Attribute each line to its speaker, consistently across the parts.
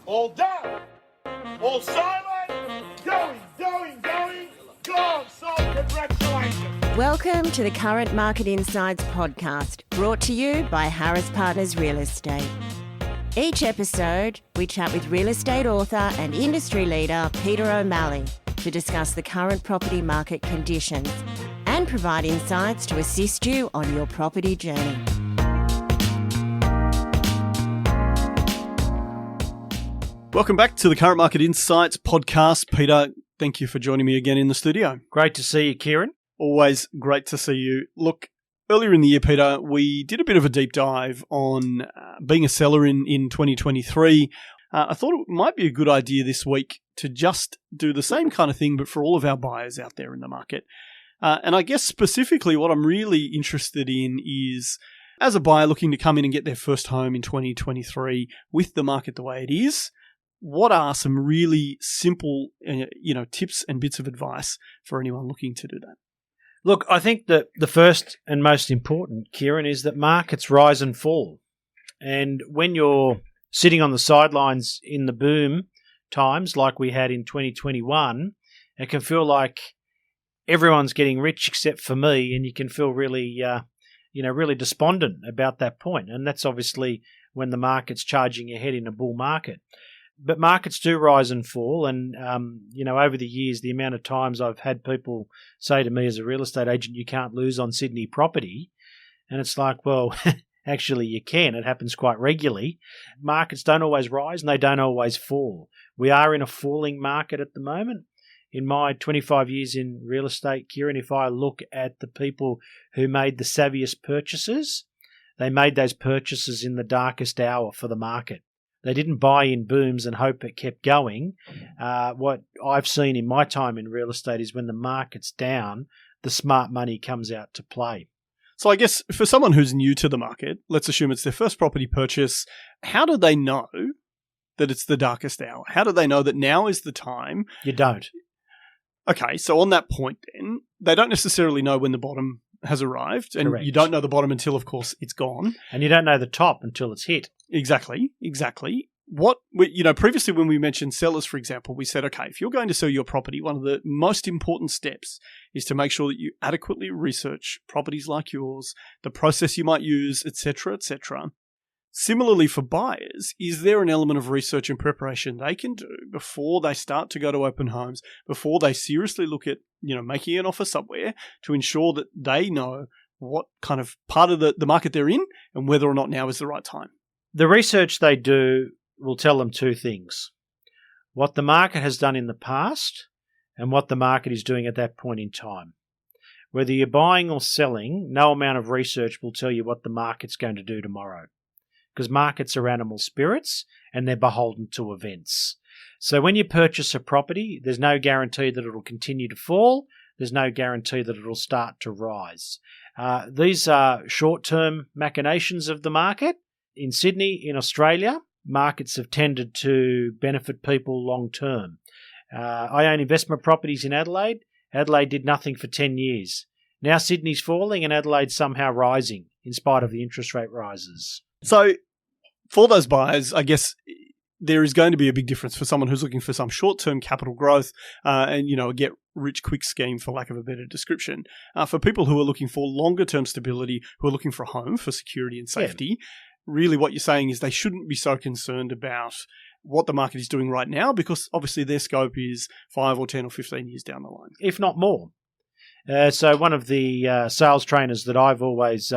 Speaker 1: All down. All silent. Going. Gone. So congratulations.
Speaker 2: Welcome to the Current Market Insights podcast, brought to you by Harris Partners Real Estate. Each episode, we chat with real estate author and industry leader Peter O'Malley to discuss the current property market conditions and provide insights to assist you on your property journey.
Speaker 3: Welcome back to the Current Market Insights podcast. Peter, thank you for joining me again in the studio.
Speaker 4: Great to see you, Ciaran.
Speaker 3: Always great to see you. Look, earlier in the year, Peter, we did a bit of a deep dive on being a seller in 2023. I thought it might be a good idea this week to just do the same kind of thing, but for all of our buyers out there in the market. And I guess specifically what I'm really interested in is, as a buyer looking to come in and get their first home in 2023 with the market the way it is, what are some really simple, tips and bits of advice for anyone looking to do that?
Speaker 4: Look, I think that the first and most important, Ciaran, is that markets rise and fall. And when you're sitting on the sidelines in the boom times like we had in 2021, it can feel like everyone's getting rich except for me, and you can feel really, really despondent about that point. And that's obviously when the market's charging ahead in a bull market. But markets do rise and fall, and over the years, the amount of times I've had people say to me as a real estate agent, "You can't lose on Sydney property," and it's like, well, actually, you can. It happens quite regularly. Markets don't always rise, and they don't always fall. We are in a falling market at the moment. In my 25 years in real estate, Ciaran, if I look at the people who made the savviest purchases, they made those purchases in the darkest hour for the market. They didn't buy in booms and hope it kept going. What I've seen in my time in real estate is when the market's down, the smart money comes out to play.
Speaker 3: So I guess for someone who's new to the market, let's assume it's their first property purchase, how do they know that it's the darkest hour? How do they know that now is the time?
Speaker 4: You don't.
Speaker 3: Okay, so on that point then, they don't necessarily know when the bottom has arrived, and
Speaker 4: Correct.
Speaker 3: You don't know the bottom until, of course, it's gone.
Speaker 4: And you don't know the top until it's hit.
Speaker 3: Exactly. Previously when we mentioned sellers, for example, we said, okay, if you're going to sell your property, one of the most important steps is to make sure that you adequately research properties like yours, the process you might use, etc., etc. Similarly for buyers, is there an element of research and preparation they can do before they start to go to open homes, before they seriously look at, making an offer somewhere, to ensure that they know what kind of part of the market they're in and whether or not now is the right time?
Speaker 4: The research they do will tell them two things: what the market has done in the past and what the market is doing at that point in time. Whether you're buying or selling, no amount of research will tell you what the market's going to do tomorrow, because markets are animal spirits and they're beholden to events. So when you purchase a property, there's no guarantee that it'll continue to fall. There's no guarantee that it'll start to rise. These are short-term machinations of the market. In Sydney, in Australia, markets have tended to benefit people long-term. I own investment properties in Adelaide. Adelaide did nothing for 10 years. Now Sydney's falling and Adelaide's somehow rising in spite of the interest rate rises.
Speaker 3: So for those buyers, I guess there is going to be a big difference for someone who's looking for some short-term capital growth and, a get-rich-quick scheme, for lack of a better description. For people who are looking for longer-term stability, who are looking for a home for security and safety, really what you're saying is they shouldn't be so concerned about what the market is doing right now, because obviously their scope is 5 or 10 or 15 years down the line.
Speaker 4: If not more. So one of the sales trainers that I've always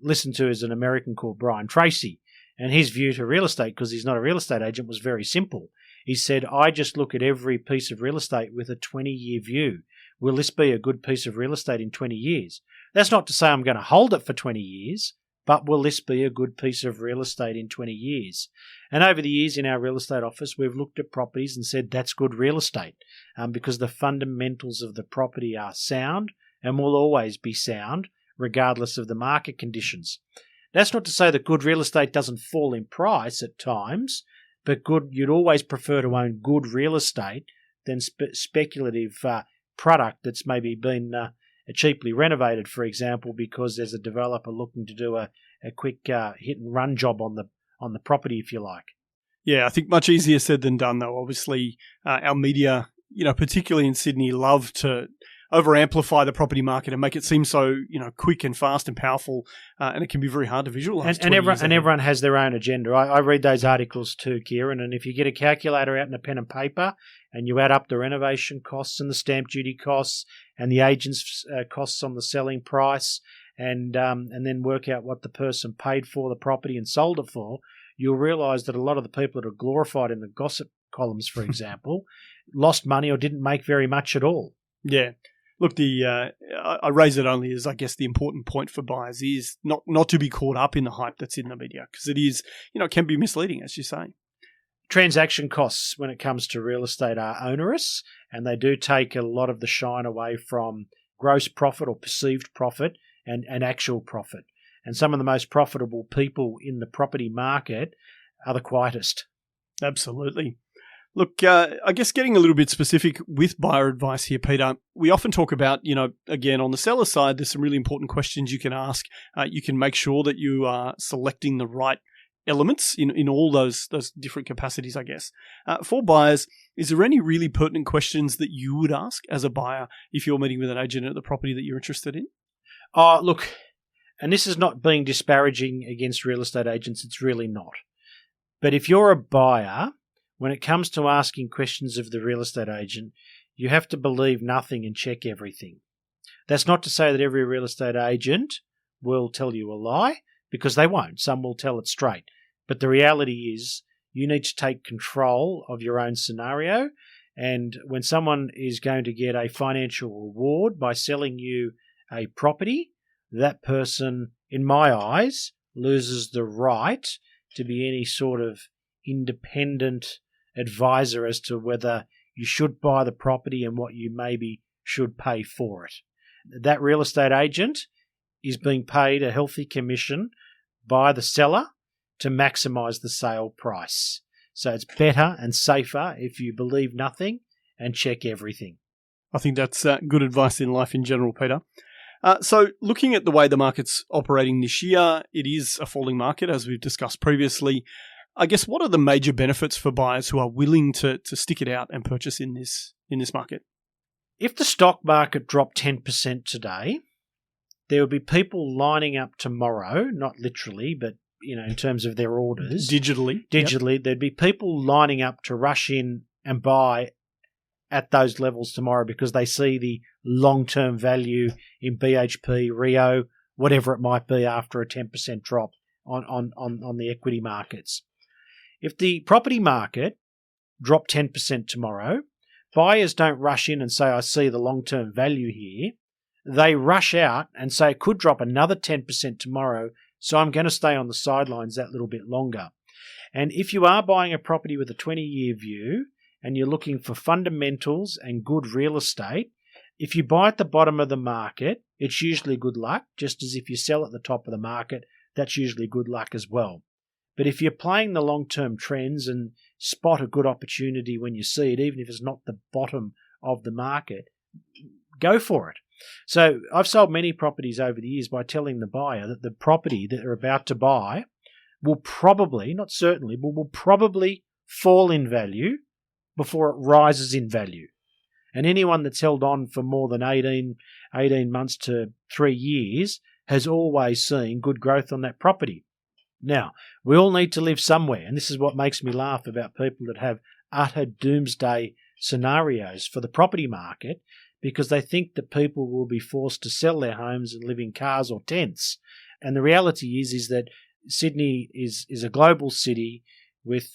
Speaker 4: listened to is an American called Brian Tracy. And his view to real estate, because he's not a real estate agent, was very simple. He said, I just look at every piece of real estate with a 20-year view. Will this be a good piece of real estate in 20 years? That's not to say I'm going to hold it for 20 years, but will this be a good piece of real estate in 20 years? And over the years in our real estate office, we've looked at properties and said that's good real estate because the fundamentals of the property are sound and will always be sound regardless of the market conditions. That's not to say that good real estate doesn't fall in price at times, but you'd always prefer to own good real estate than speculative product that's maybe been cheaply renovated, for example, because there's a developer looking to do a quick hit and run job on the property, if you like.
Speaker 3: Yeah, I think much easier said than done, though. Obviously, our media, particularly in Sydney, love to over-amplify the property market and make it seem so, quick and fast and powerful, and it can be very hard to visualise.
Speaker 4: And everyone has their own agenda. I read those articles too, Ciaran, and if you get a calculator out and a pen and paper and you add up the renovation costs and the stamp duty costs and the agent's costs on the selling price and then work out what the person paid for the property and sold it for, you'll realise that a lot of the people that are glorified in the gossip columns, for example, lost money or didn't make very much at all.
Speaker 3: Yeah. Look, I raise it only as, I guess, the important point for buyers is not to be caught up in the hype that's in the media, because it is, it can be misleading, as you say.
Speaker 4: Transaction costs when it comes to real estate are onerous, and they do take a lot of the shine away from gross profit or perceived profit and actual profit. And some of the most profitable people in the property market are the quietest.
Speaker 3: Absolutely. Look, I guess getting a little bit specific with buyer advice here, Peter, we often talk about, again, on the seller side, there's some really important questions you can ask. You can make sure that you are selecting the right elements in all those different capacities, I guess. For buyers, is there any really pertinent questions that you would ask as a buyer if you're meeting with an agent at the property that you're interested in?
Speaker 4: Look, and this is not being disparaging against real estate agents, it's really not. But if you're a buyer, when it comes to asking questions of the real estate agent, you have to believe nothing and check everything. That's not to say that every real estate agent will tell you a lie, because they won't. Some will tell it straight. But the reality is you need to take control of your own scenario. And when someone is going to get a financial reward by selling you a property, that person, in my eyes, loses the right to be any sort of independent advisor as to whether you should buy the property and what you maybe should pay for it. That real estate agent is being paid a healthy commission by the seller to maximise the sale price. So it's better and safer if you believe nothing and check everything.
Speaker 3: I think that's good advice in life in general, Peter. So looking at the way the market's operating this year, it is a falling market, as we've discussed previously. I guess what are the major benefits for buyers who are willing to stick it out and purchase in this market?
Speaker 4: If the stock market dropped 10% today, there would be people lining up tomorrow, not literally, but in terms of their orders.
Speaker 3: Digitally,
Speaker 4: yep. There'd be people lining up to rush in and buy at those levels tomorrow because they see the long-term value in BHP, Rio, whatever it might be after a 10% drop on the equity markets. If the property market dropped 10% tomorrow, buyers don't rush in and say, I see the long-term value here. They rush out and say it could drop another 10% tomorrow, so I'm going to stay on the sidelines that little bit longer. And if you are buying a property with a 20-year view and you're looking for fundamentals and good real estate, if you buy at the bottom of the market, it's usually good luck, just as if you sell at the top of the market, that's usually good luck as well. But if you're playing the long-term trends and spot a good opportunity when you see it, even if it's not the bottom of the market, go for it. So I've sold many properties over the years by telling the buyer that the property that they're about to buy will probably, not certainly, but will probably fall in value before it rises in value. And anyone that's held on for more than 18 months to 3 years has always seen good growth on that property. Now, we all need to live somewhere, and this is what makes me laugh about people that have utter doomsday scenarios for the property market, because they think that people will be forced to sell their homes and live in cars or tents. And the reality is that Sydney is a global city with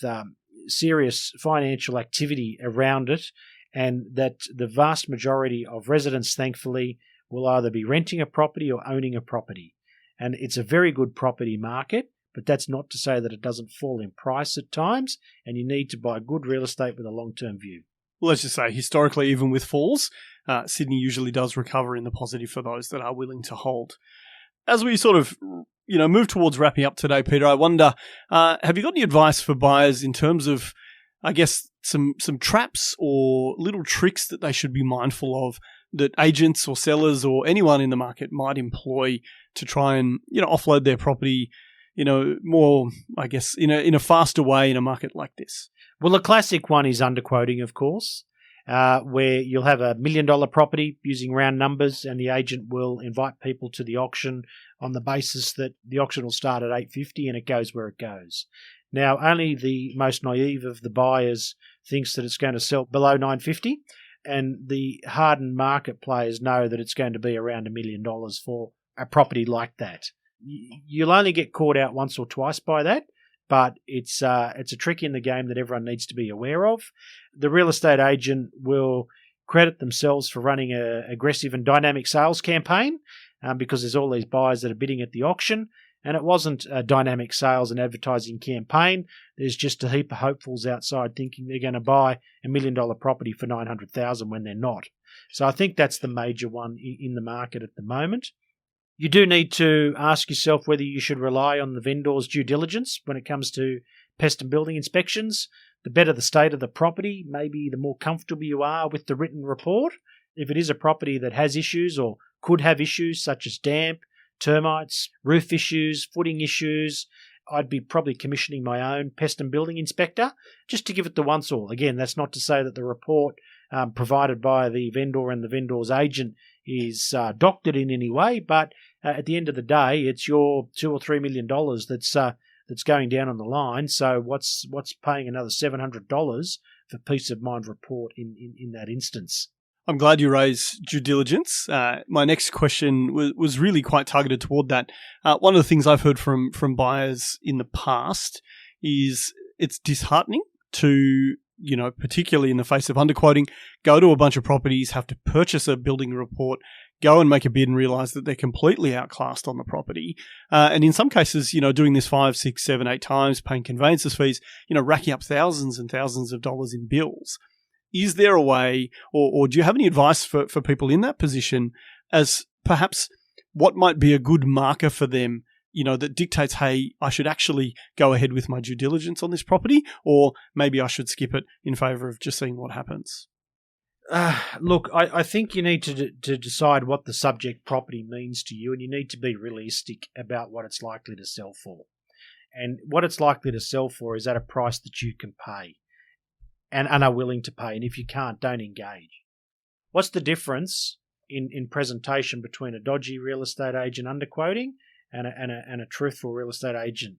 Speaker 4: serious financial activity around it, and that the vast majority of residents, thankfully, will either be renting a property or owning a property. And it's a very good property market, but that's not to say that it doesn't fall in price at times, and you need to buy good real estate with a long-term view.
Speaker 3: Well, let's just say, historically, even with falls, Sydney usually does recover in the positive for those that are willing to hold. As we sort of, move towards wrapping up today, Peter, I wonder, have you got any advice for buyers in terms of, I guess, some traps or little tricks that they should be mindful of that agents or sellers or anyone in the market might employ to try and, offload their property more, I guess, in a faster way in a market like this?
Speaker 4: Well, the classic one is underquoting, of course, where you'll have $1 million property using round numbers, and the agent will invite people to the auction on the basis that the auction will start at $850 and it goes where it goes. Now, only the most naive of the buyers thinks that it's going to sell below $950, and the hardened market players know that it's going to be around $1 million for a property like that. You'll only get caught out once or twice by that, but it's a trick in the game that everyone needs to be aware of. The real estate agent will credit themselves for running an aggressive and dynamic sales campaign because there's all these buyers that are bidding at the auction, and it wasn't a dynamic sales and advertising campaign. There's just a heap of hopefuls outside thinking they're going to buy $1 million property for $900,000 when they're not. So I think that's the major one in the market at the moment. You do need to ask yourself whether you should rely on the vendor's due diligence when it comes to pest and building inspections. The better the state of the property, maybe the more comfortable you are with the written report. If it is a property that has issues or could have issues such as damp, termites, roof issues, footing issues, I'd be probably commissioning my own pest and building inspector just to give it the once all. Again, that's not to say that the report provided by the vendor and the vendor's agent is doctored in any way, but at the end of the day, it's your $2 or $3 million that's going down on the line. So what's paying another $700 for peace of mind report in that instance?
Speaker 3: I'm glad you raised due diligence. My next question was really quite targeted toward that. One of the things I've heard from buyers in the past is it's disheartening to, particularly in the face of underquoting, go to a bunch of properties, have to purchase a building report, go and make a bid and realize that they're completely outclassed on the property. And in some cases, doing this 5, 6, 7, 8 times, paying conveyances fees, racking up thousands and thousands of dollars in bills. Is there a way, or do you have any advice for people in that position as perhaps what might be a good marker for them, that dictates, hey, I should actually go ahead with my due diligence on this property, or maybe I should skip it in favour of just seeing what happens?
Speaker 4: Look, I think you need to decide what the subject property means to you, and you need to be realistic about what it's likely to sell for. And what it's likely to sell for is at a price that you can pay and are willing to pay. And if you can't, don't engage. What's the difference in presentation between a dodgy real estate agent underquoting and a truthful real estate agent?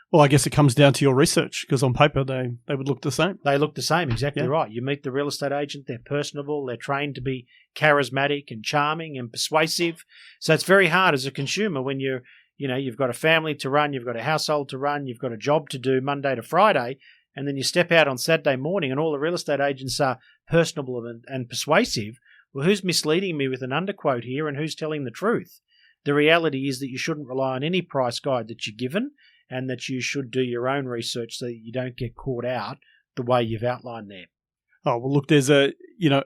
Speaker 3: Well, I guess it comes down to your research, because on paper they would look the same.
Speaker 4: They look the same, exactly right. You meet the real estate agent, they're personable, they're trained to be charismatic and charming and persuasive. So it's very hard as a consumer when you've got a family to run, you've got a household to run, you've got a job to do Monday to Friday, and then you step out on Saturday morning and all the real estate agents are personable and persuasive. Well, who's misleading me with an underquote here and who's telling the truth? The reality is that you shouldn't rely on any price guide that you're given, and that you should do your own research so that you don't get caught out the way you've outlined there.
Speaker 3: Oh, well, look, there's an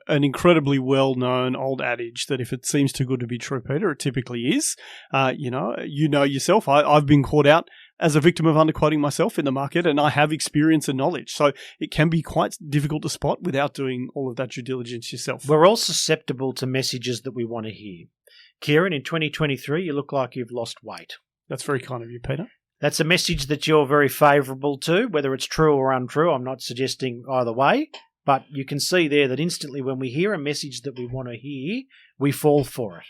Speaker 3: incredibly well-known old adage that if it seems too good to be true, Peter, it typically is. Yourself, I've been caught out as a victim of underquoting myself in the market, and I have experience and knowledge. So it can be quite difficult to spot without doing all of that due diligence yourself.
Speaker 4: We're all susceptible to messages that we want to hear. Ciaran, in 2023, you look like you've lost weight.
Speaker 3: That's very kind of you, Peter.
Speaker 4: That's a message that you're very favourable to, whether it's true or untrue. I'm not suggesting either way, but you can see there that instantly when we hear a message that we want to hear, we fall for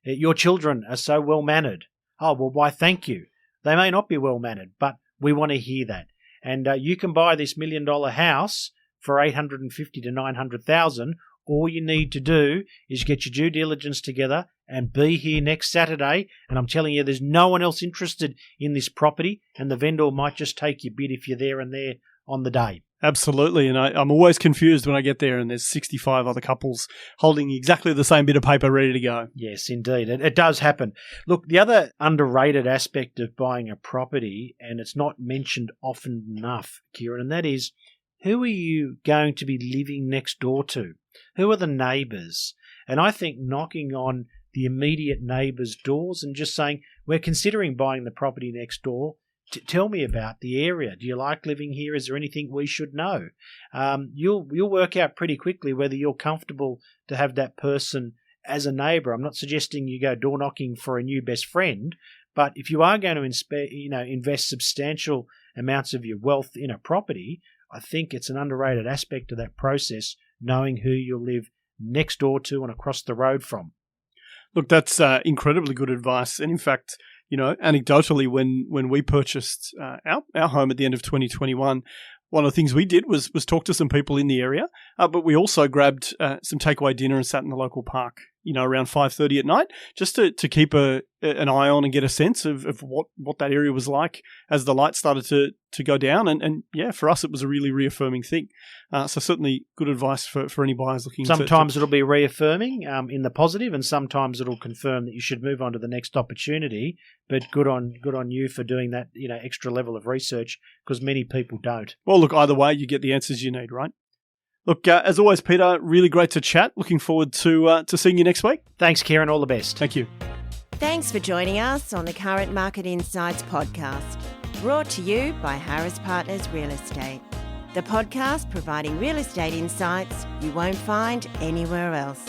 Speaker 4: it. Your children are so well-mannered. Oh, well, why, thank you. They may not be well-mannered, but we want to hear that. And you can buy this $1 million house for $850,000 to $900,000. All you need to do is get your due diligence together and be here next Saturday. And I'm telling you, there's no one else interested in this property, and the vendor might just take your bid if you're there and there on the day.
Speaker 3: Absolutely. And I'm always confused when I get there and there's 65 other couples holding exactly the same bit of paper ready to go.
Speaker 4: Yes, indeed. It does happen. Look, the other underrated aspect of buying a property, and it's not mentioned often enough, Ciaran, and that is, who are you going to be living next door to? Who are the neighbours? And I think knocking on the immediate neighbours' doors and just saying, we're considering buying the property next door. Tell me about the area. Do you like living here? Is there anything we should know? You'll work out pretty quickly whether you're comfortable to have that person as a neighbour. I'm not suggesting you go door knocking for a new best friend, But if you are going to invest substantial amounts of your wealth in a property, I think it's an underrated aspect of that process, knowing who you'll live next door to and across the road from.
Speaker 3: Look, that's incredibly good advice. And in fact, anecdotally, when we purchased our home at the end of 2021, one of the things we did was talk to some people in the area, but we also grabbed some takeaway dinner and sat in the local park, around 5:30 at night, just to keep an eye on and get a sense of what that area was like as the lights started to go down. And yeah, for us, it was a really reaffirming thing. So certainly good advice for any buyers looking.
Speaker 4: Sometimes it'll be reaffirming in the positive, and sometimes it'll confirm that you should move on to the next opportunity. But good on you for doing that, extra level of research, because many people don't.
Speaker 3: Well, look, either way, you get the answers you need, right? Look, as always, Peter, really great to chat. Looking forward to seeing you next week.
Speaker 4: Thanks, Ciaran. All the best.
Speaker 3: Thank you.
Speaker 2: Thanks for joining us on the Current Market Insights podcast, brought to you by Harris Partners Real Estate, the podcast providing real estate insights you won't find anywhere else.